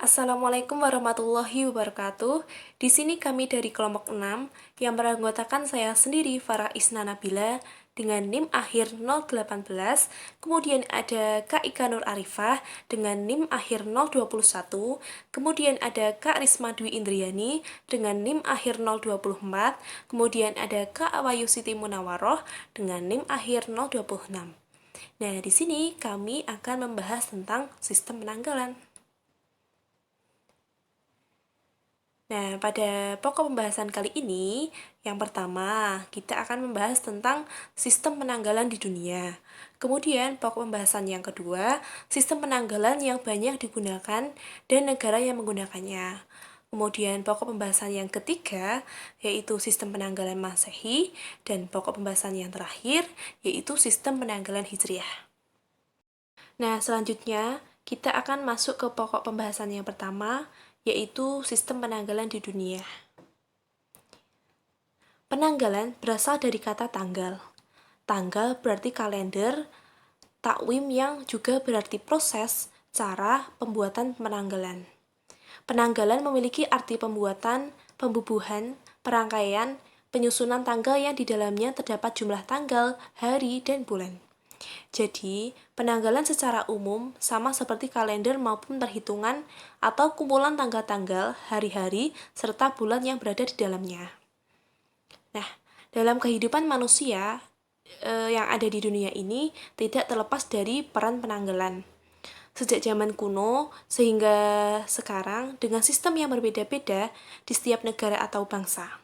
Assalamualaikum warahmatullahi wabarakatuh. Di sini kami dari kelompok 6 yang beranggotakan saya sendiri Farah Isna Nabila dengan NIM akhir 018, kemudian ada Kak Ika Nur Arifah dengan NIM akhir 021, kemudian ada Kak Risma Dwi Indriani dengan NIM akhir 024, kemudian ada Kak Awayu Siti Munawaroh dengan NIM akhir 026. Nah, di sini kami akan membahas tentang sistem penanggalan. Nah, pada pokok pembahasan kali ini, yang pertama, kita akan membahas tentang sistem penanggalan di dunia. Kemudian, pokok pembahasan yang kedua, sistem penanggalan yang banyak digunakan dan negara yang menggunakannya. Kemudian, pokok pembahasan yang ketiga, yaitu sistem penanggalan Masehi, dan pokok pembahasan yang terakhir, yaitu sistem penanggalan Hijriah. Nah, selanjutnya, kita akan masuk ke pokok pembahasan yang pertama, yaitu sistem penanggalan di dunia. Penanggalan berasal dari kata tanggal. Tanggal berarti kalender, takwim yang juga berarti proses, cara pembuatan penanggalan. Penanggalan memiliki arti pembuatan, pembubuhan, perangkaian, penyusunan tanggal yang di dalamnya terdapat jumlah tanggal, hari, dan bulan. Jadi, penanggalan secara umum sama seperti kalender maupun perhitungan atau kumpulan tanggal-tanggal, hari-hari, serta bulan yang berada di dalamnya. Nah, dalam kehidupan manusia yang ada di dunia ini tidak terlepas dari peran penanggalan. Sejak zaman kuno sehingga sekarang dengan sistem yang berbeda-beda di setiap negara atau bangsa.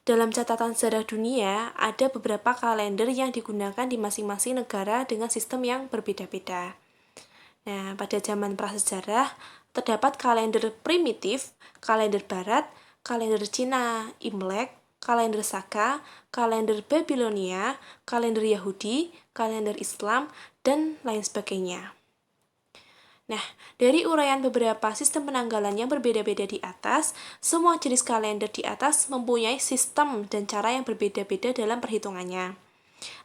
Dalam catatan sejarah dunia, ada beberapa kalender yang digunakan di masing-masing negara dengan sistem yang berbeda-beda. Nah, pada zaman prasejarah, terdapat kalender primitif, kalender barat, kalender Cina, Imlek, kalender Saka, kalender Babilonia, kalender Yahudi, kalender Islam, dan lain sebagainya. Nah, dari uraian beberapa sistem penanggalan yang berbeda-beda di atas, semua jenis kalender di atas mempunyai sistem dan cara yang berbeda-beda dalam perhitungannya.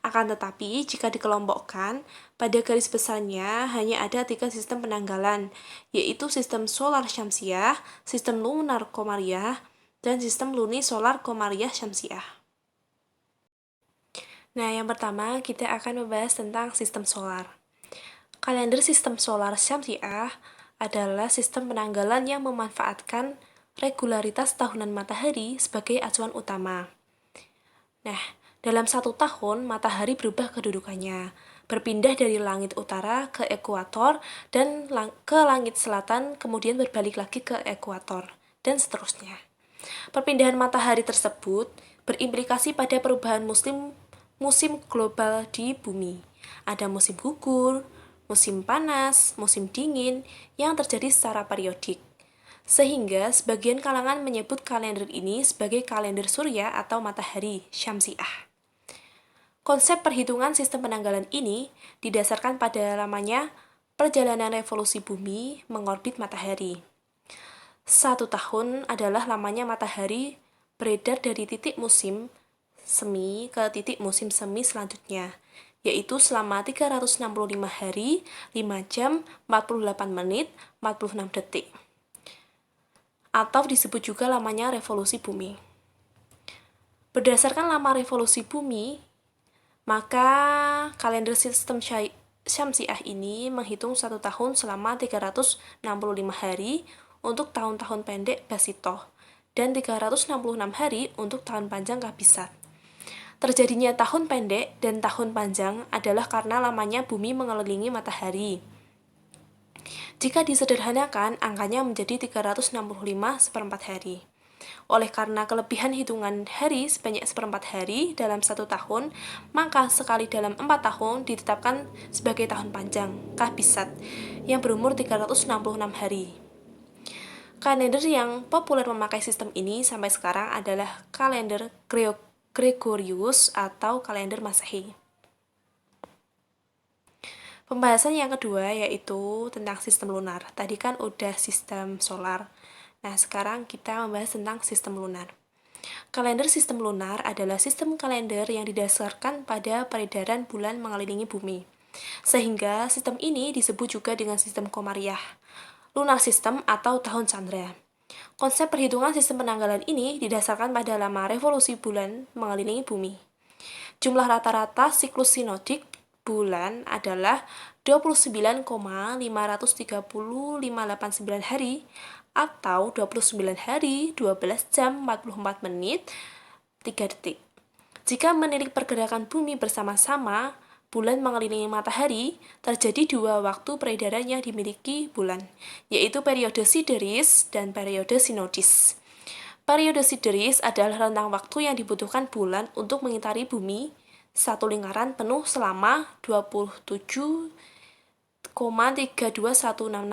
Akan tetapi, jika dikelompokkan, pada garis besarnya hanya ada 3 sistem penanggalan, yaitu sistem solar syamsiah, sistem lunar komariah, dan sistem luni-solar komariah syamsiah. Nah, yang pertama kita akan membahas tentang sistem solar. Kalender sistem solar syamsiah adalah sistem penanggalan yang memanfaatkan regularitas tahunan matahari sebagai acuan utama. Nah, dalam 1 tahun, matahari berubah kedudukannya, berpindah dari langit utara ke ekuator dan ke langit selatan, kemudian berbalik lagi ke ekuator, dan seterusnya. Perpindahan matahari tersebut berimplikasi pada perubahan musim global di bumi. Ada musim gugur, musim panas, musim dingin yang terjadi secara periodik. Sehingga sebagian kalangan menyebut kalender ini sebagai kalender surya atau matahari syamsiah. Konsep perhitungan sistem penanggalan ini didasarkan pada lamanya perjalanan revolusi bumi mengorbit matahari. 1 tahun adalah lamanya matahari beredar dari titik musim semi ke titik musim semi selanjutnya, yaitu selama 365 hari, 5 jam, 48 menit, 46 detik. Atau disebut juga lamanya revolusi bumi. Berdasarkan lama revolusi bumi, maka kalender sistem syamsiah ini menghitung 1 tahun selama 365 hari untuk tahun-tahun pendek Basitoh dan 366 hari untuk tahun panjang Kabisat. Terjadinya tahun pendek dan tahun panjang adalah karena lamanya bumi mengelilingi matahari. Jika disederhanakan, angkanya menjadi 365/4 hari. Oleh karena kelebihan hitungan hari sebanyak 1/4 hari dalam 1 tahun, maka sekali dalam 4 tahun ditetapkan sebagai tahun panjang, Kabisat, yang berumur 366 hari. Kalender yang populer memakai sistem ini sampai sekarang adalah kalender Gregorius atau kalender Masehi. Pembahasan yang kedua yaitu tentang sistem lunar. Tadi kan udah sistem solar. Nah, sekarang kita membahas tentang sistem lunar. Kalender sistem lunar adalah sistem kalender yang didasarkan pada peredaran bulan mengelilingi bumi. Sehingga sistem ini disebut juga dengan sistem komariah. lunar system atau tahun Chandra. Konsep perhitungan sistem penanggalan ini didasarkan pada lama revolusi bulan mengelilingi bumi. Jumlah rata-rata siklus sinodik bulan adalah 29,530,589 hari atau 29 hari, 12 jam, 44 menit, 3 detik. Jika menilik pergerakan bumi bersama-sama, bulan mengelilingi matahari, terjadi dua waktu peredaran yang dimiliki bulan, yaitu periode sideris dan periode sinodis. Periode sideris adalah rentang waktu yang dibutuhkan bulan untuk mengitari bumi satu lingkaran penuh selama 27,32166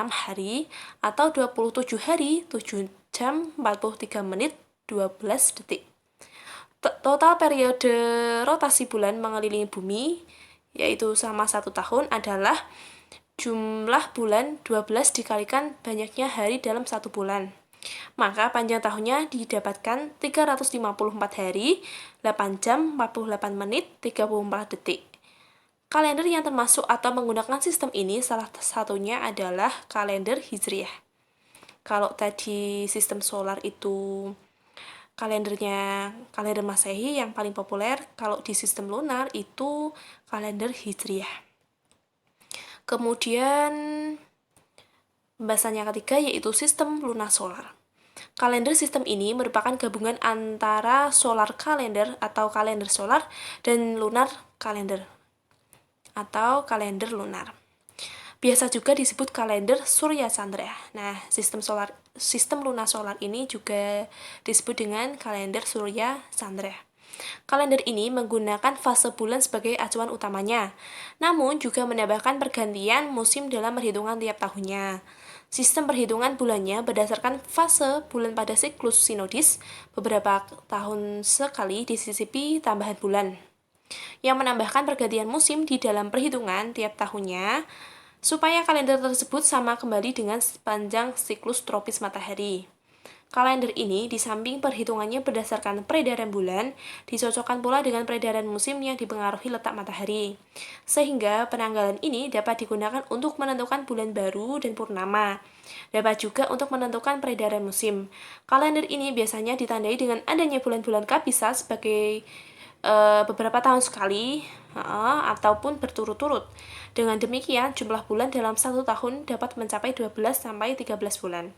hari atau 27 hari, 7 jam, 43 menit, 12 detik. Total periode rotasi bulan mengelilingi bumi, yaitu selama 1 tahun, adalah jumlah bulan 12 dikalikan banyaknya hari dalam 1 bulan. Maka panjang tahunnya didapatkan 354 hari, 8 jam, 48 menit, 34 detik. Kalender yang termasuk atau menggunakan sistem ini salah satunya adalah kalender Hijriah. Kalau tadi sistem solar itu kalender Masehi yang paling populer, kalau di sistem lunar itu kalender Hijriah. Kemudian pembahasan yang ketiga yaitu sistem lunar solar. Kalender sistem ini merupakan gabungan antara solar kalender atau kalender solar dan lunar kalender atau kalender lunar. Biasa juga disebut kalender Surya Chandra. Nah, sistem lunar solar ini juga disebut dengan kalender Surya Chandra. Kalender ini menggunakan fase bulan sebagai acuan utamanya, namun juga menambahkan pergantian musim dalam perhitungan tiap tahunnya. Sistem perhitungan bulannya berdasarkan fase bulan pada siklus sinodis, beberapa tahun sekali disisipi tambahan bulan, yang menambahkan pergantian musim di dalam perhitungan tiap tahunnya, supaya kalender tersebut sama kembali dengan sepanjang siklus tropis matahari. Kalender ini di samping perhitungannya berdasarkan peredaran bulan, dicocokkan pula dengan peredaran musim yang dipengaruhi letak matahari. Sehingga penanggalan ini dapat digunakan untuk menentukan bulan baru dan purnama. Dapat juga untuk menentukan peredaran musim. Kalender ini biasanya ditandai dengan adanya bulan-bulan kabisat sebagai beberapa tahun sekali ataupun berturut-turut. Dengan demikian, jumlah bulan dalam 1 tahun dapat mencapai 12-13 bulan.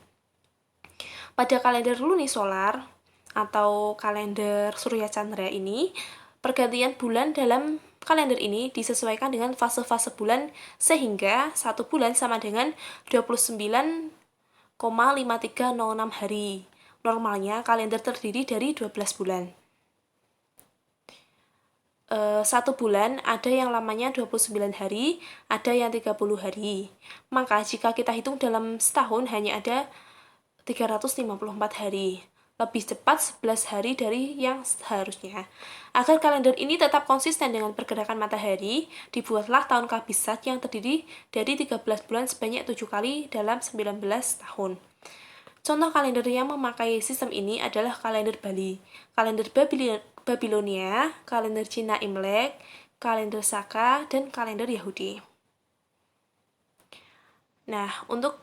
Pada kalender lunisolar atau kalender Surya Chandra ini, pergantian bulan dalam kalender ini disesuaikan dengan fase-fase bulan sehingga 1 bulan sama dengan 29,5306 hari. Normalnya kalender terdiri dari 12 bulan. 1 bulan ada yang lamanya 29 hari, ada yang 30 hari. Maka jika kita hitung dalam setahun hanya ada 354 hari, lebih cepat 11 hari dari yang seharusnya. Agar kalender ini tetap konsisten dengan pergerakan matahari, dibuatlah tahun kabisat yang terdiri dari 13 bulan sebanyak 7 kali dalam 19 tahun. Contoh kalender yang memakai sistem ini adalah kalender Bali, kalender Babilonia, kalender Cina Imlek, kalender Saka, dan kalender Yahudi. Nah, untuk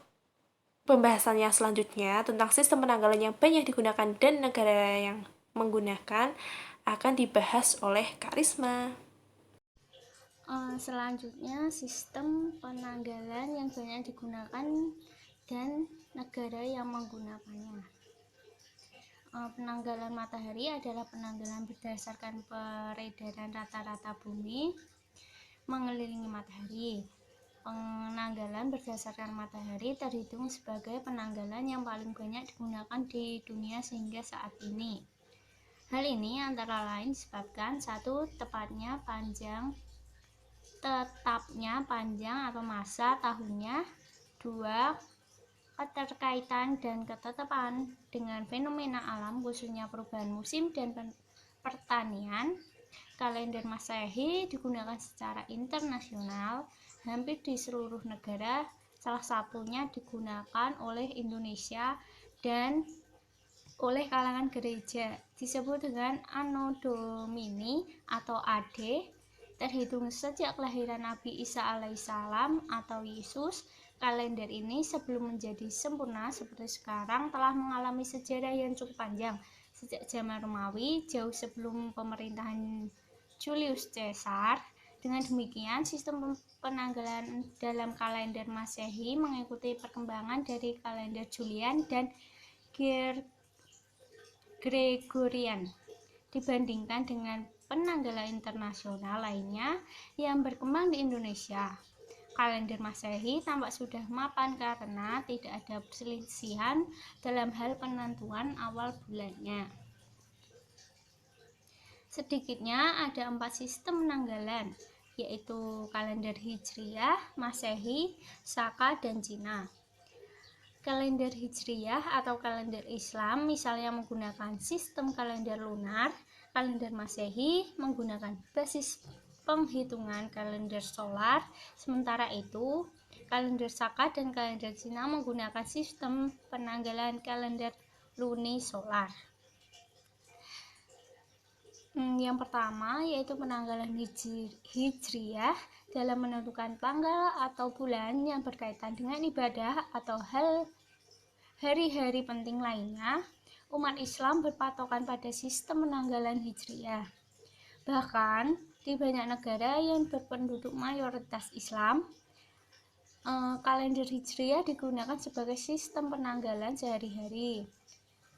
pembahasannya selanjutnya tentang sistem penanggalan yang banyak digunakan dan negara yang menggunakan akan dibahas oleh Kak Risma. Selanjutnya sistem penanggalan yang banyak digunakan dan negara yang menggunakannya. Penanggalan matahari adalah penanggalan berdasarkan peredaran rata-rata bumi mengelilingi matahari. Penanggalan berdasarkan matahari terhitung sebagai penanggalan yang paling banyak digunakan di dunia sehingga saat ini. Hal ini antara lain disebabkan 1. Tetapnya panjang atau masa tahunnya. 2. Keterkaitan dan ketetapan dengan fenomena alam khususnya perubahan musim dan pertanian. Kalender Masehi digunakan secara internasional hampir di seluruh negara, salah satunya digunakan oleh Indonesia dan oleh kalangan gereja, disebut dengan Anno Domini atau AD, terhitung sejak kelahiran Nabi Isa alaihissalam atau Yesus, Kalender ini sebelum menjadi sempurna seperti sekarang telah mengalami sejarah yang cukup panjang. Sejak zaman Romawi, jauh sebelum pemerintahan Julius Caesar. Dengan demikian, sistem penanggalan dalam kalender Masehi mengikuti perkembangan dari kalender Julian dan Gregorian dibandingkan dengan penanggalan internasional lainnya yang berkembang di Indonesia. Kalender Masehi tampak sudah mapan karena tidak ada perselisihan dalam hal penentuan awal bulannya. Sedikitnya ada 4 sistem penanggalan, yaitu kalender Hijriyah, Masehi, Saka, dan Cina. Kalender Hijriyah atau kalender Islam misalnya menggunakan sistem kalender lunar, kalender Masehi menggunakan basis penghitungan kalender solar, sementara itu kalender Saka dan kalender Cina menggunakan sistem penanggalan kalender lunisolar. Yang pertama yaitu penanggalan Hijriyah dalam menentukan tanggal atau bulan yang berkaitan dengan ibadah atau hari-hari penting lainnya. Umat Islam berpatokan pada sistem penanggalan Hijriyah. Bahkan di banyak negara yang berpenduduk mayoritas Islam, kalender Hijriyah digunakan sebagai sistem penanggalan sehari-hari.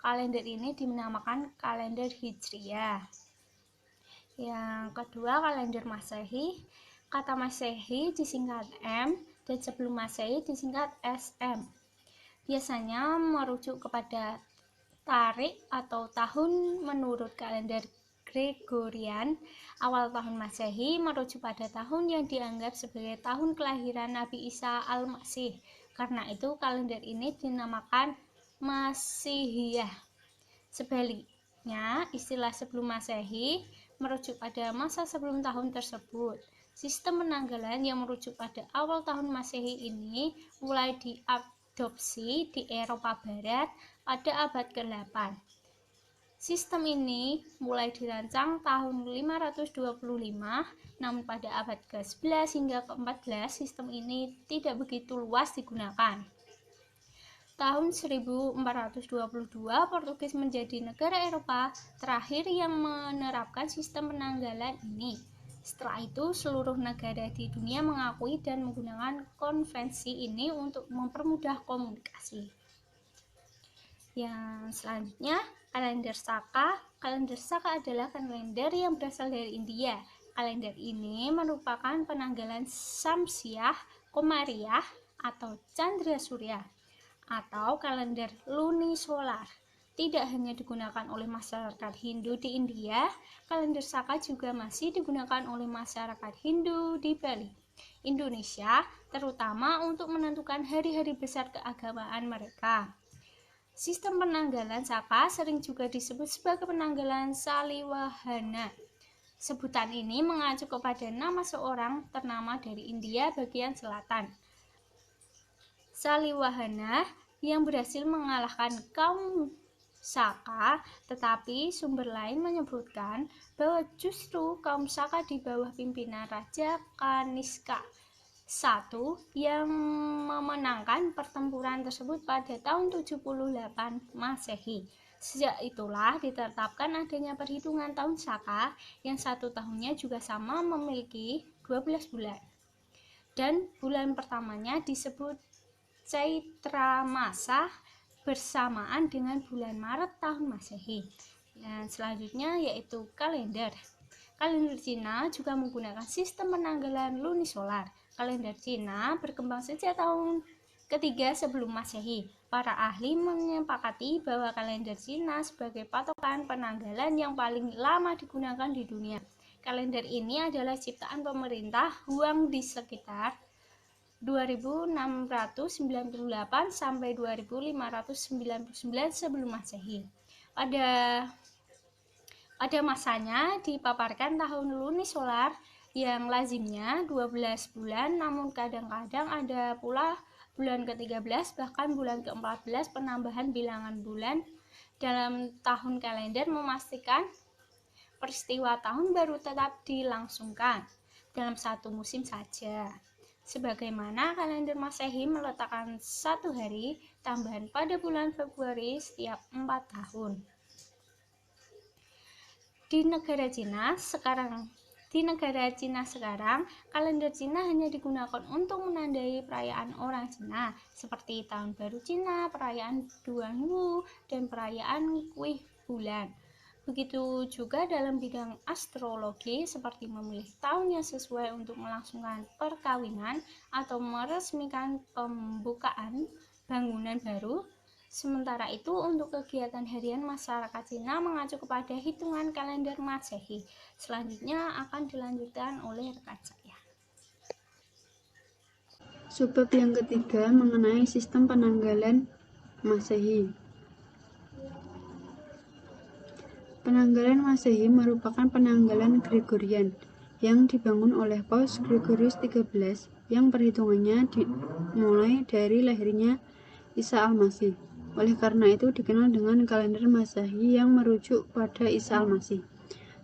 Kalender ini dinamakan kalender Hijriyah. Yang kedua, kalender Masehi. Kata Masehi disingkat M dan sebelum Masehi disingkat SM. Biasanya merujuk kepada tarik atau tahun menurut kalender Gregorian. Awal tahun Masehi merujuk pada tahun yang dianggap sebagai tahun kelahiran Nabi Isa Al-Masih. Karena itu kalender ini dinamakan Masihiyah. Sebaliknya, istilah sebelum Masehi merujuk pada masa sebelum tahun tersebut. Sistem penanggalan yang merujuk pada awal tahun Masehi ini mulai diadopsi di Eropa Barat pada abad ke-8. Sistem ini mulai dirancang tahun 525, namun pada abad ke-11 hingga ke-14 sistem ini tidak begitu luas digunakan. Tahun 1422, Portugis menjadi negara Eropa terakhir yang menerapkan sistem penanggalan ini. Setelah itu, seluruh negara di dunia mengakui dan menggunakan konvensi ini untuk mempermudah komunikasi. Yang selanjutnya, kalender Saka. Kalender Saka adalah kalender yang berasal dari India. Kalender ini merupakan penanggalan Samsiah, Komariah, atau Chandra Surya, atau kalender lunisolar. Tidak hanya digunakan oleh masyarakat Hindu di India, kalender Saka juga masih digunakan oleh masyarakat Hindu di Bali, Indonesia, terutama untuk menentukan hari-hari besar keagamaan mereka. Sistem penanggalan Saka sering juga disebut sebagai penanggalan Saliwahana. Sebutan ini mengacu kepada nama seorang ternama dari India bagian selatan, Saliwahana, yang berhasil mengalahkan kaum Saka, tetapi sumber lain menyebutkan bahwa justru kaum Saka di bawah pimpinan Raja Kaniska I yang memenangkan pertempuran tersebut pada tahun 78 Masehi. Sejak itulah ditetapkan adanya perhitungan tahun Saka yang satu tahunnya juga sama memiliki 12 bulan. Dan bulan pertamanya disebut Chaitra Masa bersamaan dengan bulan Maret tahun Masehi. Dan selanjutnya yaitu kalender. Kalender Cina juga menggunakan sistem penanggalan lunisolar. Kalender Cina berkembang sejak tahun ketiga sebelum Masehi. Para ahli menyepakati bahwa kalender Cina sebagai patokan penanggalan yang paling lama digunakan di dunia. Kalender ini adalah ciptaan pemerintah Huang di sekitar 2698 sampai 2599 sebelum Masehi. Pada masanya dipaparkan tahun lunisolar yang lazimnya 12 bulan, namun kadang-kadang ada pula bulan ke-13 bahkan bulan ke-14. Penambahan bilangan bulan dalam tahun kalender memastikan peristiwa tahun baru tetap dilangsungkan dalam satu musim saja. Sebagaimana kalender Masehi meletakkan 1 hari tambahan pada bulan Februari setiap 4 tahun. Di negara Cina sekarang, kalender Cina hanya digunakan untuk menandai perayaan orang Cina seperti Tahun Baru Cina, perayaan Duan Wu, dan perayaan Kuih Bulan. Begitu juga dalam bidang astrologi seperti memilih tahun yang sesuai untuk melangsungkan perkawinan atau meresmikan pembukaan bangunan baru. Sementara itu, untuk kegiatan harian masyarakat Cina mengacu kepada hitungan kalender Masehi. Selanjutnya akan dilanjutkan oleh rekan saya. Subbab yang ketiga mengenai sistem penanggalan Masehi. Penanggalan Masehi merupakan penanggalan Gregorian yang dibangun oleh Paus Gregorius XIII yang perhitungannya dimulai dari lahirnya Isa Al-Masih. Oleh karena itu dikenal dengan kalender Masehi yang merujuk pada Isa Al-Masih.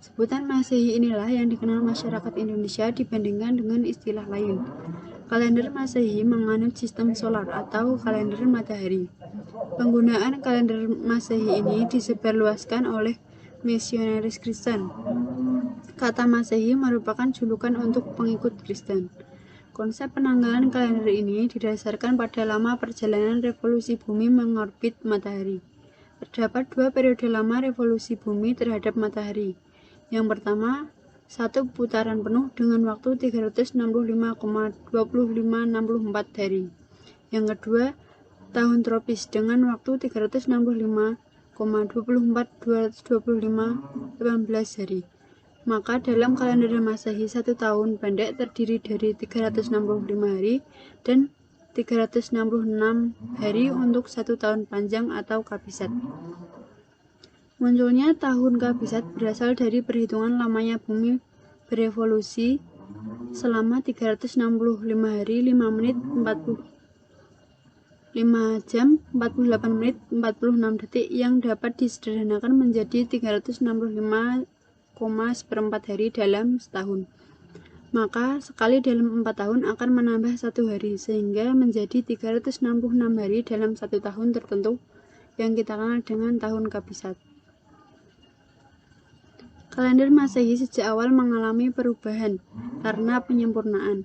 Sebutan Masehi inilah yang dikenal masyarakat Indonesia dibandingkan dengan istilah lain. Kalender Masehi menganut sistem solar atau kalender matahari. Penggunaan kalender Masehi ini disebarluaskan oleh misionaris Kristen. Kata Masehi merupakan julukan untuk pengikut Kristen. Konsep penanggalan kalender ini didasarkan pada lama perjalanan revolusi bumi mengorbit matahari. Terdapat 2 periode lama revolusi bumi terhadap matahari. Yang pertama, 1 putaran penuh dengan waktu 365,2564 hari. Yang kedua, tahun tropis dengan waktu 365,24,225,18 hari. Maka dalam kalender Masehi 1 tahun pendek terdiri dari 365 hari dan 366 hari untuk 1 tahun panjang atau kabisat. Munculnya tahun kabisat berasal dari perhitungan lamanya bumi berevolusi selama 365 hari 5 menit 5 jam 48 menit 46 detik yang dapat disederhanakan menjadi 365,4 hari dalam setahun. Maka sekali dalam 4 tahun akan menambah 1 hari sehingga menjadi 366 hari dalam 1 tahun tertentu yang kita kenal dengan tahun kabisat. Kalender Masehi sejak awal mengalami perubahan karena penyempurnaan.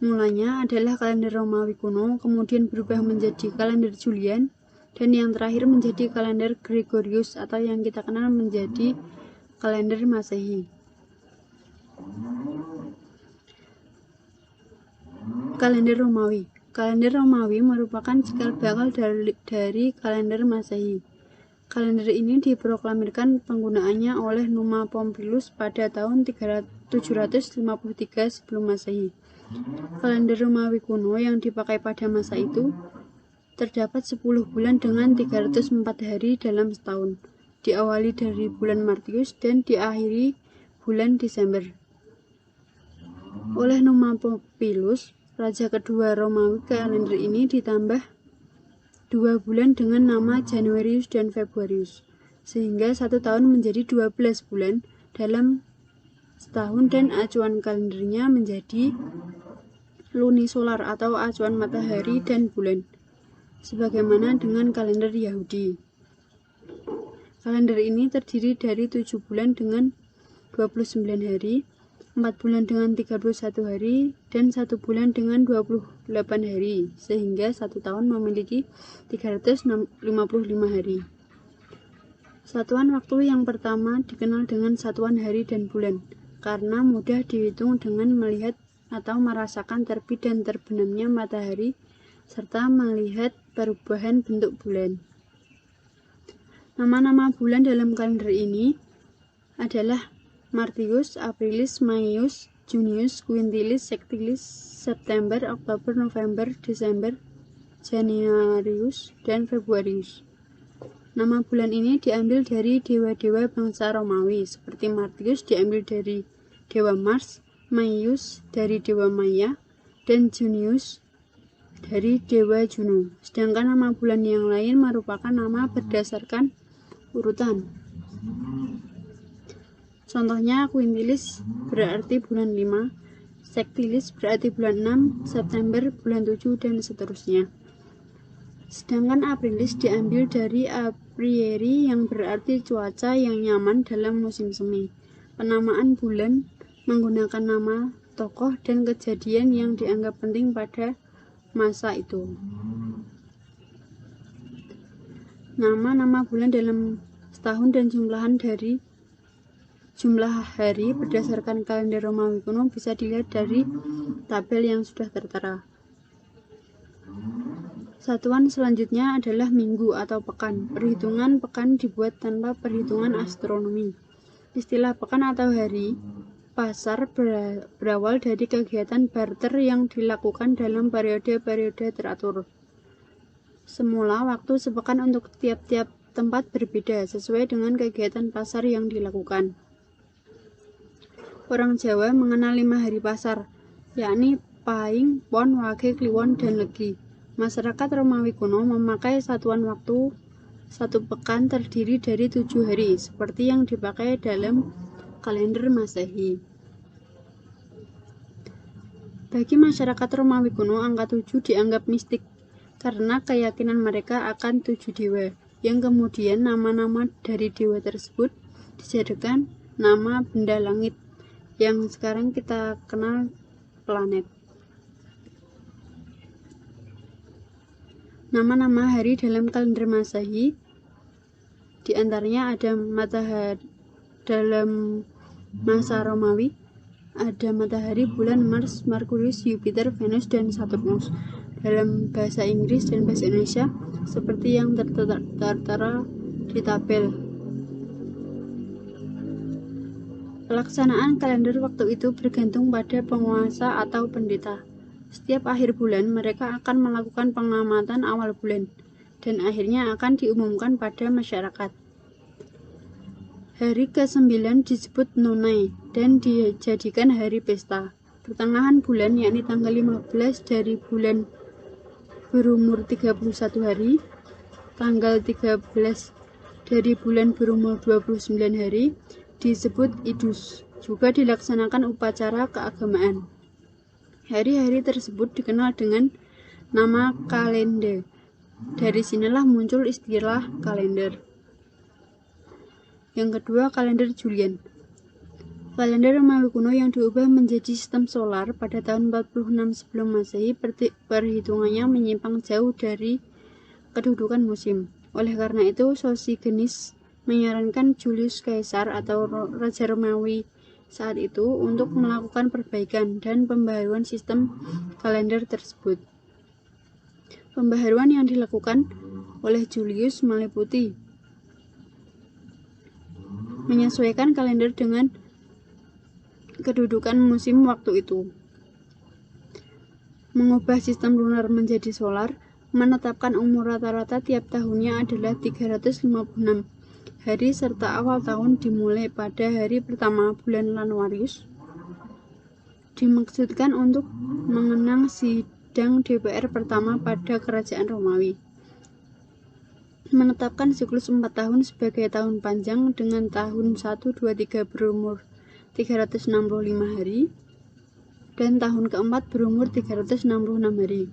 Mulanya adalah kalender Romawi kuno, kemudian berubah menjadi kalender Julian, dan yang terakhir menjadi kalender Gregorius atau yang kita kenal menjadi kalender Masehi. Kalender Romawi. Kalender Romawi merupakan cikal bakal dari kalender Masehi. Kalender ini diproklamirkan penggunaannya oleh Numa Pompilius pada tahun 753 sebelum Masehi. Kalender Romawi kuno yang dipakai pada masa itu terdapat 10 bulan dengan 304 hari dalam setahun, diawali dari bulan Martius dan diakhiri bulan Desember. Oleh Numa Pompilius, raja kedua Romawi, kalender ini ditambah 2 bulan dengan nama Januarius dan Februarius, sehingga 1 tahun menjadi 12 bulan dalam setahun dan acuan kalendernya menjadi lunisolar atau acuan matahari dan bulan, sebagaimana dengan kalender Yahudi. Kalender ini terdiri dari 7 bulan dengan 29 hari, 4 bulan dengan 31 hari, dan 1 bulan dengan 28 hari, sehingga 1 tahun memiliki 355 hari. Satuan waktu yang pertama dikenal dengan satuan hari dan bulan, karena mudah dihitung dengan melihat atau merasakan terbit dan terbenamnya matahari, serta melihat perubahan bentuk bulan. Nama-nama bulan dalam kalender ini adalah Martius, Aprilis, Maius, Junius, Quintilis, Sextilis, September, Oktober, November, Desember, Januarius, dan Februarius. Nama bulan ini diambil dari dewa-dewa bangsa Romawi, seperti Martius diambil dari dewa Mars, Maius dari dewa Maya, dan Junius dari dewa Juno. Sedangkan nama bulan yang lain merupakan nama berdasarkan urutan. Contohnya Quintilis berarti bulan 5, Sektilis berarti bulan 6, September bulan 7, dan seterusnya. Sedangkan Aprilis diambil dari aprieri yang berarti cuaca yang nyaman dalam musim semi. Penamaan bulan menggunakan nama, tokoh, dan kejadian yang dianggap penting pada masa itu. Nama-nama bulan dalam setahun dan jumlah hari berdasarkan kalender Romawi kuno bisa dilihat dari tabel yang sudah tertera. Satuan selanjutnya adalah minggu atau pekan. Perhitungan pekan dibuat tanpa perhitungan astronomi. Istilah pekan atau hari pasar berawal dari kegiatan barter yang dilakukan dalam periode-periode teratur. Semula waktu sepekan untuk tiap-tiap tempat berbeda sesuai dengan kegiatan pasar yang dilakukan. Orang Jawa mengenal 5 hari pasar, yakni Pahing, Pon, Wage, Kliwon, dan Legi. Masyarakat Romawi kuno memakai satuan waktu satu pekan terdiri dari 7 hari, seperti yang dipakai dalam kalender Masehi. Bagi masyarakat Romawi kuno, angka 7 dianggap mistik karena keyakinan mereka akan 7 dewa, yang kemudian nama-nama dari dewa tersebut dijadikan nama benda langit yang sekarang kita kenal planet. Nama-nama hari dalam kalender Masehi diantaranya ada matahari dalam masa Romawi, ada matahari, bulan, Mars, Merkurius, Jupiter, Venus, dan Saturnus. Dalam bahasa Inggris dan bahasa Indonesia seperti yang tertera di tabel. Pelaksanaan kalender waktu itu bergantung pada penguasa atau pendeta. Setiap akhir bulan mereka akan melakukan pengamatan awal bulan dan akhirnya akan diumumkan pada masyarakat. Hari ke-9 disebut Nonai dan dijadikan hari pesta. Pertengahan bulan, yakni tanggal 15 dari bulan berumur 31 hari, tanggal 13 dari bulan berumur 29 hari, disebut Idus. Juga dilaksanakan upacara keagamaan. Hari-hari tersebut dikenal dengan nama kalender. Dari sinilah muncul istilah kalender. Yang kedua, kalender Julian. Kalender Romawi kuno yang diubah menjadi sistem solar pada tahun 46 sebelum Masehi, perhitungannya menyimpang jauh dari kedudukan musim. Oleh karena itu, Sosigenis menyarankan Julius Caesar atau Raja Romawi saat itu untuk melakukan perbaikan dan pembaharuan sistem kalender tersebut. Pembaharuan yang dilakukan oleh Julius meliputi menyesuaikan kalender dengan kedudukan musim waktu itu, mengubah sistem lunar menjadi solar, menetapkan umur rata-rata tiap tahunnya adalah 356 hari serta awal tahun dimulai pada hari pertama bulan Januarius, dimaksudkan untuk mengenang sidang DPR pertama pada Kerajaan Romawi. Menetapkan siklus 4 tahun sebagai tahun panjang dengan tahun 1, 2, 3 berumur 365 hari dan tahun keempat berumur 366 hari.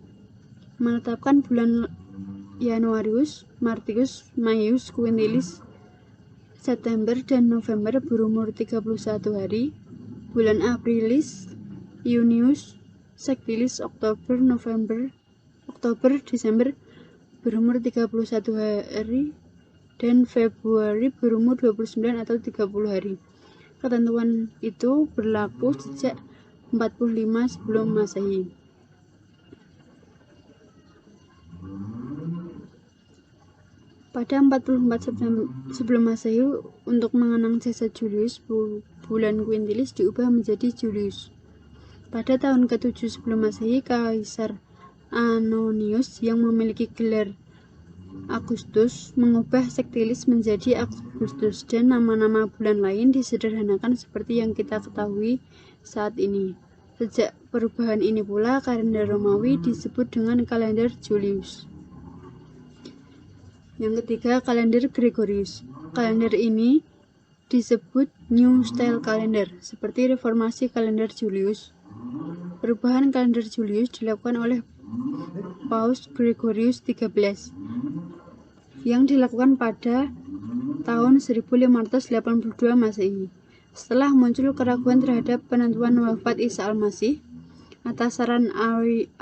Menetapkan bulan Januarius, Martius, Maius, Quintilis, September dan November berumur 31 hari, bulan Aprilis, Junius, Sektilis, Oktober, Desember berumur 31 hari, dan Februari berumur 29 atau 30 hari. Ketentuan itu berlaku sejak 45 sebelum Masehi. Pada 44 sebelum Masehi, untuk mengenang jasa Julius, bulan Quintilis diubah menjadi Julius. Pada tahun ke-7 sebelum Masehi, Kaisar Anonius yang memiliki gelar Agustus mengubah Sektilis menjadi Agustus, dan nama-nama bulan lain disederhanakan seperti yang kita ketahui saat ini. Sejak perubahan ini pula, kalender Romawi disebut dengan kalender Julius. Yang ketiga, kalender Gregorius. Kalender ini disebut New Style Calendar, seperti reformasi kalender Julius. Perubahan kalender Julius dilakukan oleh Paus Gregorius XIII yang dilakukan pada tahun 1582 Masehi. Setelah muncul keraguan terhadap penentuan wafat Isa Al-Masih atas saran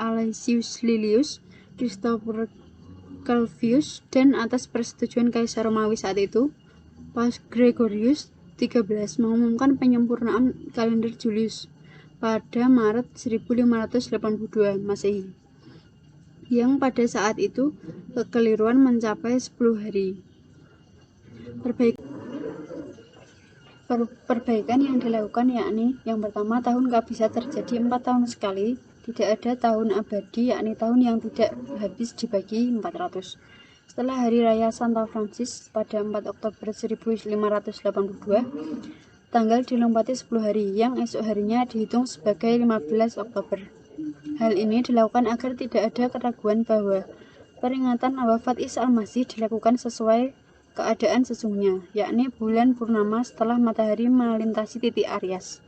Aloysius Lilius, Christopher Calvius, dan atas persetujuan Kaisar Romawi saat itu, Paus Gregorius XIII mengumumkan penyempurnaan kalender Julius pada Maret 1582 Masehi, yang pada saat itu kekeliruan mencapai 10 hari. Perbaikan yang dilakukan yakni yang pertama, tahun gak bisa terjadi 4 tahun sekali, tidak ada tahun abadi yakni tahun yang tidak habis dibagi 400. Setelah Hari Raya Santa Francis pada 4 Oktober 1582, tanggal dilompati 10 hari, yang esok harinya dihitung sebagai 15 Oktober. Hal ini dilakukan agar tidak ada keraguan bahwa peringatan wafat Isa Al-Masih dilakukan sesuai keadaan sesungguhnya, yakni bulan purnama setelah matahari melintasi titik Aries.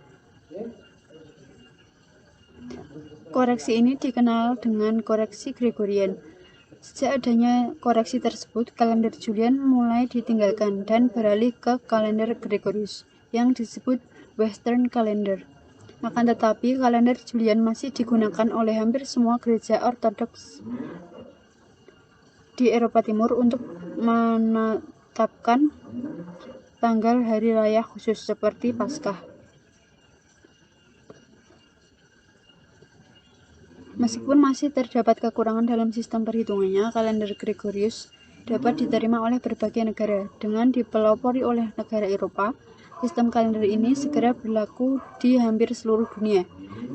Koreksi ini dikenal dengan koreksi Gregorian. Sejak adanya koreksi tersebut, kalender Julian mulai ditinggalkan dan beralih ke kalender Gregorius yang disebut Western Calendar. Akan tetapi, kalender Julian masih digunakan oleh hampir semua gereja ortodoks di Eropa Timur untuk menetapkan tanggal hari raya khusus seperti Paskah. Meskipun masih terdapat kekurangan dalam sistem perhitungannya, kalender Gregorius dapat diterima oleh berbagai negara. Dengan dipelopori oleh negara Eropa, sistem kalender ini segera berlaku di hampir seluruh dunia,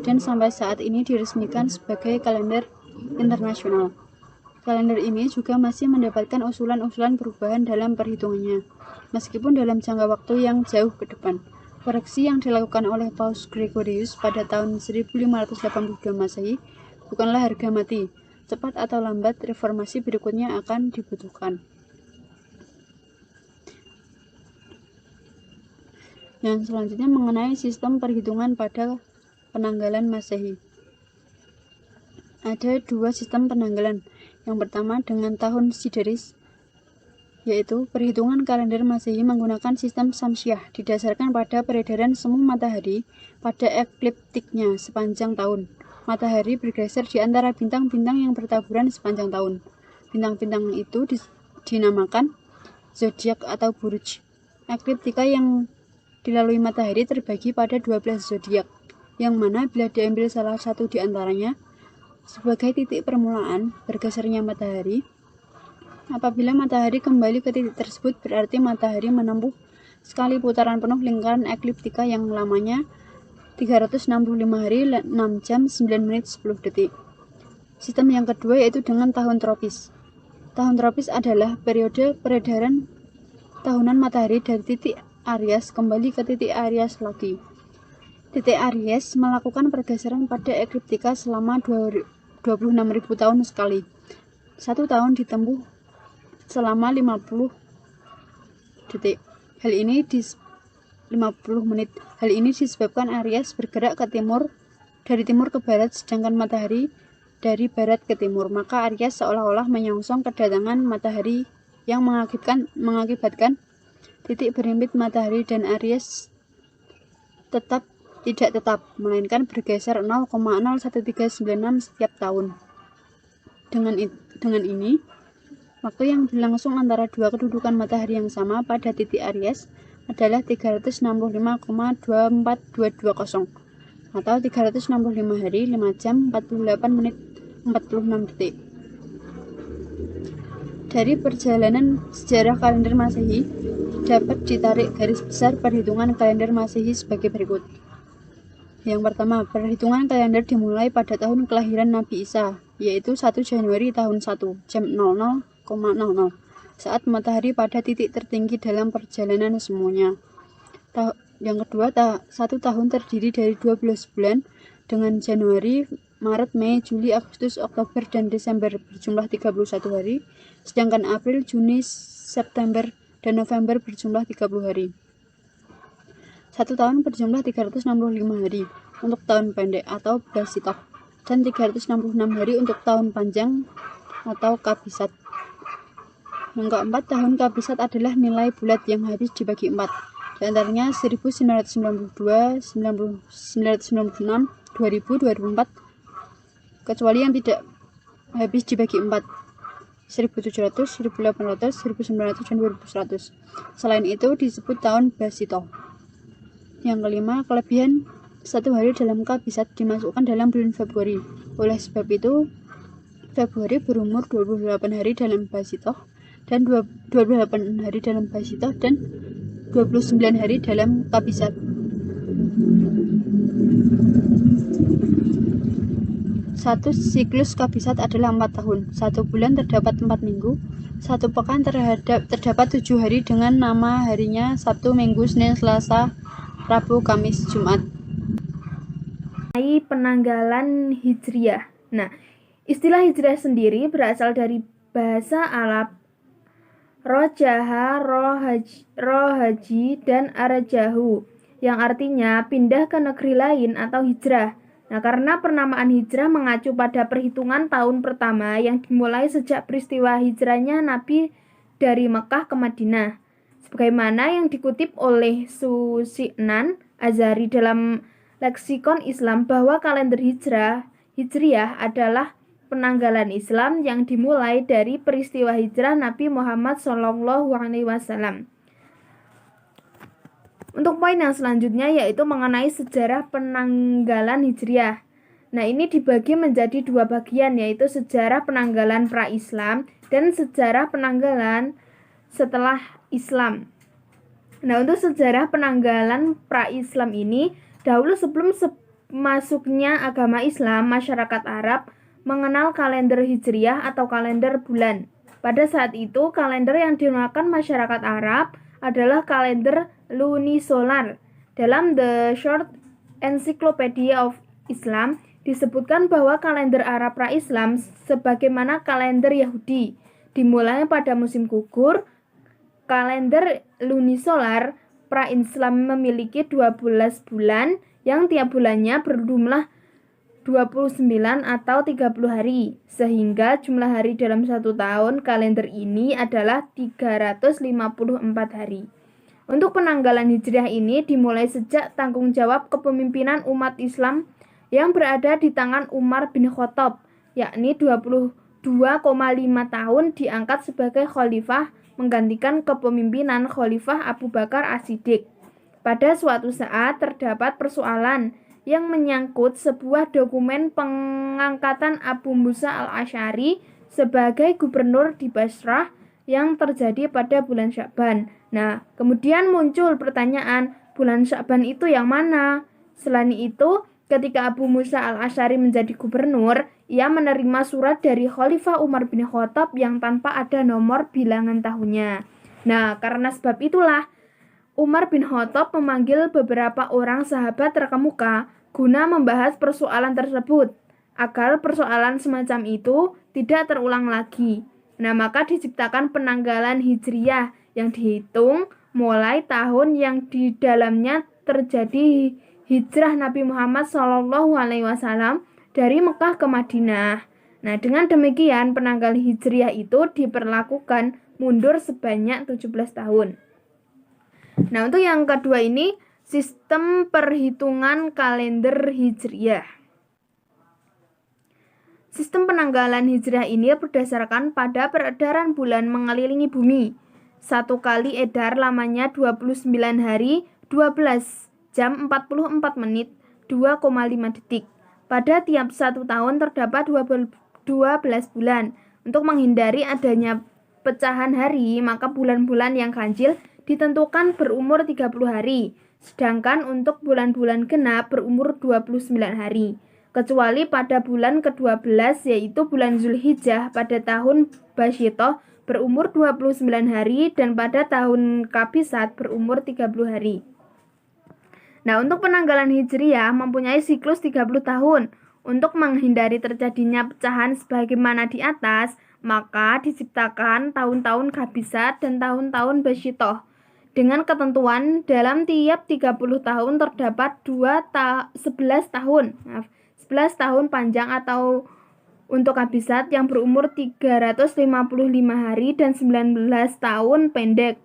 dan sampai saat ini diresmikan sebagai kalender internasional. Kalender ini juga masih mendapatkan usulan-usulan perubahan dalam perhitungannya, meskipun dalam jangka waktu yang jauh ke depan. Koreksi yang dilakukan oleh Paus Gregorius pada tahun 1582 Masehi bukanlah harga mati. Cepat atau lambat, reformasi berikutnya akan dibutuhkan. Yang selanjutnya mengenai sistem perhitungan pada penanggalan Masehi. Ada dua sistem penanggalan. Yang pertama dengan tahun Sideris, yaitu perhitungan kalender Masehi menggunakan sistem Samsiah didasarkan pada peredaran semu matahari pada ekliptiknya sepanjang tahun. Matahari bergeser di antara bintang-bintang yang bertaburan sepanjang tahun. Bintang-bintang itu dinamakan zodiak atau buruj. Ekliptika yang dilalui matahari terbagi pada 12 zodiak, yang mana bila diambil salah satu di antaranya sebagai titik permulaan bergesernya matahari, apabila matahari kembali ke titik tersebut berarti matahari menempuh sekali putaran penuh lingkaran ekliptika yang lamanya 365 hari, 6 jam, 9 menit, 10 detik. Sistem yang kedua yaitu dengan tahun tropis. Tahun tropis adalah periode peredaran tahunan matahari dari titik Aries kembali ke titik Aries lagi. Titik Aries melakukan pergeseran pada ekliptika selama 26.000 tahun sekali. Satu tahun ditempuh selama 50 detik. Hal ini 50 menit. Hal ini disebabkan Aries bergerak ke timur dari timur ke barat, sedangkan matahari dari barat ke timur. Maka Aries seolah-olah menyongsong kedatangan matahari yang mengakibatkan titik berhimpit matahari dan Aries tidak tetap, melainkan bergeser 0,01396 setiap tahun. Dengan ini, waktu yang berlangsung antara dua kedudukan matahari yang sama pada titik Aries adalah 365,24220 atau 365 hari, 5 jam, 48 menit, 46 detik. Dari perjalanan sejarah kalender Masehi dapat ditarik garis besar perhitungan kalender Masehi sebagai berikut. Yang pertama, perhitungan kalender dimulai pada tahun kelahiran Nabi Isa, yaitu 1 Januari tahun 1 jam 00,00 saat matahari pada titik tertinggi dalam perjalanan semuanya. Yang kedua, satu tahun terdiri dari 12 bulan dengan Januari, Maret, Mei, Juli, Agustus, Oktober, dan Desember berjumlah 31 hari, sedangkan April, Juni, September, dan November berjumlah 30 hari. Satu tahun berjumlah 365 hari. untuk tahun pendek atau Basitoh, dan 366 hari untuk tahun panjang atau Kabisat. Yang keempat, tahun Kabisat adalah nilai bulat yang habis dibagi 4. Di antaranya 1992, 1996, 2000, 2004, kecuali yang tidak habis dibagi 4. 1700, 1800, 1900, dan 2100. Selain itu disebut tahun Basitoh. Yang kelima, kelebihan 1 hari dalam Kabisat dimasukkan dalam bulan Februari. Oleh sebab itu, Februari berumur 28 hari dalam Basitoh dan 28 hari dalam Basitoh dan 29 hari dalam Kabisat. Satu siklus Kabisat adalah 4 tahun. 1 bulan terdapat 4 minggu. 1 pekan terdapat 7 hari dengan nama harinya Sabtu, Minggu, Senin, Selasa, Rabu, Kamis, Jumat. Penanggalan Hijriah. Nah, istilah Hijriah sendiri berasal dari bahasa Arab rojaha, rohaji, dan arajahu, yang artinya pindah ke negeri lain atau hijrah. Nah, karena penamaan hijrah mengacu pada perhitungan tahun pertama yang dimulai sejak peristiwa hijrahnya Nabi dari Mekah ke Madinah. Sebagaimana yang dikutip oleh Susinan Azhari dalam leksikon Islam bahwa kalender hijriah adalah penanggalan Islam yang dimulai dari peristiwa hijrah Nabi Muhammad SAW. Untuk poin yang selanjutnya yaitu mengenai sejarah penanggalan Hijriah. Nah, ini dibagi menjadi 2 bagian, yaitu sejarah penanggalan pra-Islam dan sejarah penanggalan setelah Islam. Nah, untuk sejarah penanggalan pra-Islam ini, dahulu sebelum masuknya agama Islam, masyarakat Arab mengenal kalender Hijriah atau kalender bulan. Pada saat itu, kalender yang digunakan masyarakat Arab adalah kalender lunisolar. Dalam The Short Encyclopedia of Islam disebutkan bahwa kalender Arab pra-Islam sebagaimana kalender Yahudi dimulai pada musim gugur. Kalender lunisolar pra-Islam memiliki 12 bulan yang tiap bulannya berjumlah 29 atau 30 hari, sehingga jumlah hari dalam 1 tahun kalender ini adalah 354 hari. Untuk penanggalan Hijriah ini dimulai sejak tanggung jawab kepemimpinan umat Islam yang berada di tangan Umar bin Khattab, yakni 22,5 tahun diangkat sebagai khalifah menggantikan kepemimpinan Khalifah Abu Bakar As-Siddiq. Pada suatu saat terdapat persoalan yang menyangkut sebuah dokumen pengangkatan Abu Musa al-Asy'ari sebagai gubernur di Basrah yang terjadi pada bulan Sya'ban. Nah, kemudian muncul pertanyaan, bulan Sya'ban itu yang mana? Selain itu, ketika Abu Musa al-Asy'ari menjadi gubernur, ia menerima surat dari Khalifah Umar bin Khattab yang tanpa ada nomor bilangan tahunnya. Nah, karena sebab itulah Umar bin Khattab memanggil beberapa orang sahabat terkemuka guna membahas persoalan tersebut, agar persoalan semacam itu tidak terulang lagi. Nah, maka diciptakan penanggalan Hijriah yang dihitung mulai tahun yang di dalamnya terjadi hijrah Nabi Muhammad SAW dari Mekah ke Madinah. Nah, dengan demikian penanggalan Hijriah itu diperlakukan mundur sebanyak 17 tahun. Nah, untuk yang kedua ini sistem perhitungan kalender Hijriah. Sistem penanggalan Hijriah ini berdasarkan pada peredaran bulan mengelilingi bumi. 1 kali edar lamanya 29 hari, 12 jam 44 menit, 2,5 detik. Pada tiap 1 tahun terdapat 12 bulan. Untuk menghindari adanya pecahan hari, maka bulan-bulan yang ganjil ditentukan berumur 30 hari. Sedangkan untuk bulan-bulan genap berumur 29 hari. Kecuali pada bulan ke-12 yaitu bulan Zulhijjah pada tahun Basyitoh berumur 29 hari dan pada tahun Kabisat berumur 30 hari. Nah, untuk penanggalan Hijriah mempunyai siklus 30 tahun. Untuk menghindari terjadinya pecahan sebagaimana di atas, maka diciptakan tahun-tahun Kabisat dan tahun-tahun Basyitoh. dengan ketentuan dalam tiap 30 tahun terdapat 11 tahun panjang atau untuk kabisat yang berumur 355 hari dan 19 tahun pendek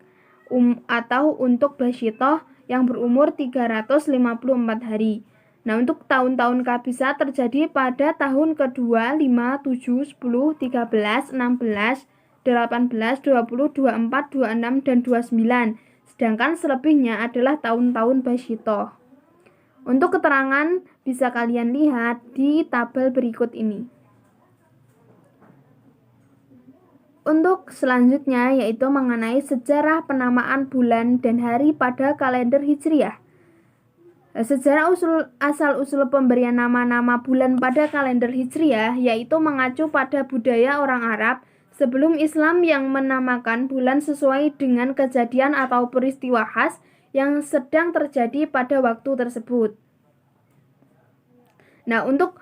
atau untuk basyitoh yang berumur 354 hari. Nah, untuk tahun-tahun kabisat terjadi pada tahun kedua, 5, 7, 10, 13, 16, 18, 20, 24, 26, dan 29. Sedangkan selebihnya adalah tahun-tahun basyitoh. Untuk keterangan bisa kalian lihat di tabel berikut ini. Untuk selanjutnya yaitu mengenai sejarah penamaan bulan dan hari pada kalender Hijriah. Sejarah asal-usul pemberian nama-nama bulan pada kalender Hijriah yaitu mengacu pada budaya orang Arab sebelum Islam yang menamakan bulan sesuai dengan kejadian atau peristiwa khas yang sedang terjadi pada waktu tersebut. Nah, untuk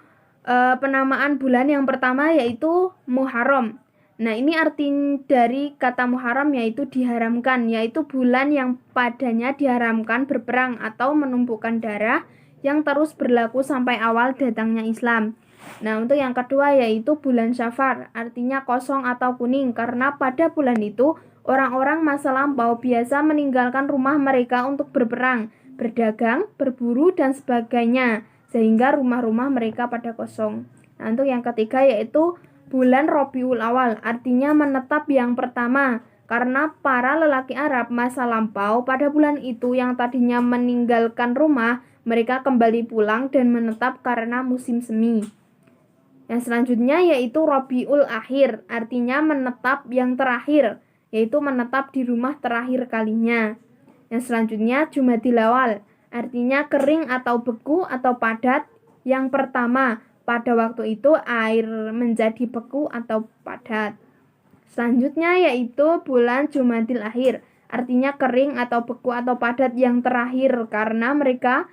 penamaan bulan yang pertama yaitu Muharram. Nah, ini arti dari kata Muharram yaitu diharamkan, yaitu bulan yang padanya diharamkan berperang atau menumpukan darah yang terus berlaku sampai awal datangnya Islam. Nah, untuk yang kedua yaitu bulan Syafar, artinya kosong atau kuning, karena pada bulan itu orang-orang masa lampau biasa meninggalkan rumah mereka untuk berperang, berdagang, berburu, dan sebagainya, sehingga rumah-rumah mereka pada kosong. Nah, untuk yang ketiga yaitu bulan Rabiul Awal, artinya menetap yang pertama, karena para lelaki Arab masa lampau pada bulan itu yang tadinya meninggalkan rumah, mereka kembali pulang dan menetap karena musim semi. Yang selanjutnya yaitu Rabiul Akhir, artinya menetap yang terakhir, yaitu menetap di rumah terakhir kalinya. Yang selanjutnya Jumadil Awal, artinya kering atau beku atau padat yang pertama. Pada waktu itu air menjadi beku atau padat. Selanjutnya yaitu bulan Jumadil Akhir, artinya kering atau beku atau padat yang terakhir karena mereka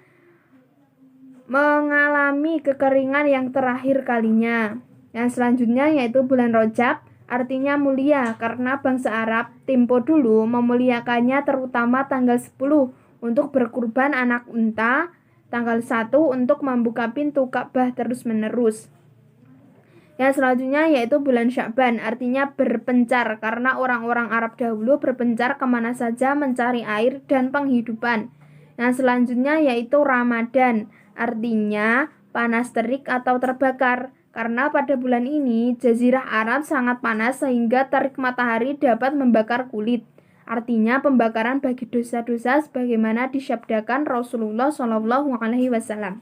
mengalami kekeringan yang terakhir kalinya. Yang selanjutnya yaitu bulan Rajab, artinya mulia karena bangsa Arab tempo dulu memuliakannya terutama tanggal 10 untuk berkurban anak unta, tanggal 1 untuk membuka pintu Ka'bah terus-menerus. Yang selanjutnya yaitu bulan Sya'ban, artinya berpencar karena orang-orang Arab dahulu berpencar kemana saja mencari air dan penghidupan. Yang selanjutnya yaitu Ramadan, artinya panas terik atau terbakar karena pada bulan ini Jazirah Arab sangat panas sehingga terik matahari dapat membakar kulit. Artinya pembakaran bagi dosa-dosa sebagaimana disabdakan Rasulullah SAW.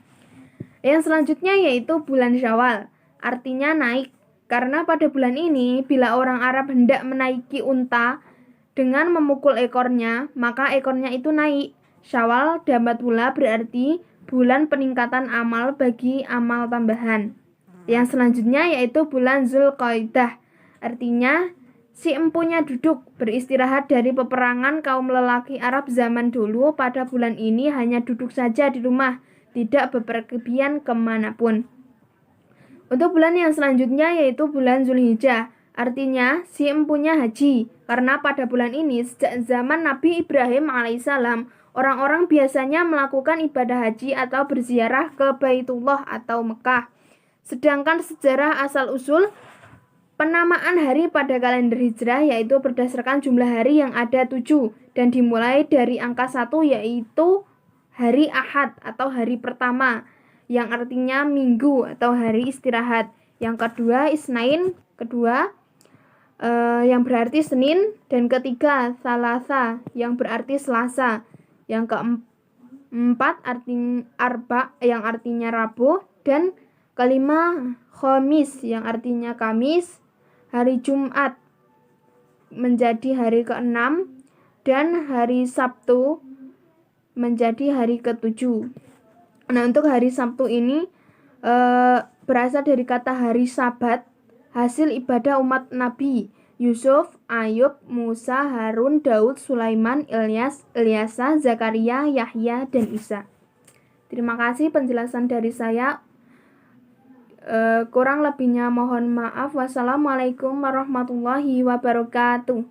Yang selanjutnya yaitu bulan Syawal, artinya naik. Karena pada bulan ini bila orang Arab hendak menaiki unta dengan memukul ekornya, maka ekornya itu naik. Syawal dapat pula berarti bulan peningkatan amal bagi amal tambahan. Yang selanjutnya yaitu bulan Zulqaidah, artinya si empunya duduk beristirahat dari peperangan kaum lelaki Arab zaman dulu pada bulan ini hanya duduk saja di rumah, tidak bepergian kemanapun. Untuk bulan yang selanjutnya yaitu bulan Zulhijjah, artinya si empunya haji, karena pada bulan ini sejak zaman Nabi Ibrahim alaihissalam, orang-orang biasanya melakukan ibadah haji atau berziarah ke Baitullah atau Mekah. Sedangkan sejarah asal-usul penamaan hari pada kalender Hijrah yaitu berdasarkan jumlah hari yang ada 7 dan dimulai dari angka 1 yaitu hari Ahad atau hari pertama yang artinya minggu atau hari istirahat. Yang kedua Isnain, yang berarti Senin, dan ketiga Salasa yang berarti Selasa. Yang keempat artinya Arba yang artinya Rabu, dan kelima Khamis yang artinya Kamis. Hari Jumat menjadi hari ke-6 dan hari Sabtu menjadi hari ke-7. Nah, untuk hari Sabtu ini berasal dari kata hari Sabat, hasil ibadah umat Nabi Yusuf, Ayub, Musa, Harun, Daud, Sulaiman, Ilyas, Ilyasa, Zakaria, Yahya, dan Isa. Terima kasih penjelasan dari saya. Kurang lebihnya mohon maaf. Wassalamualaikum warahmatullahi wabarakatuh.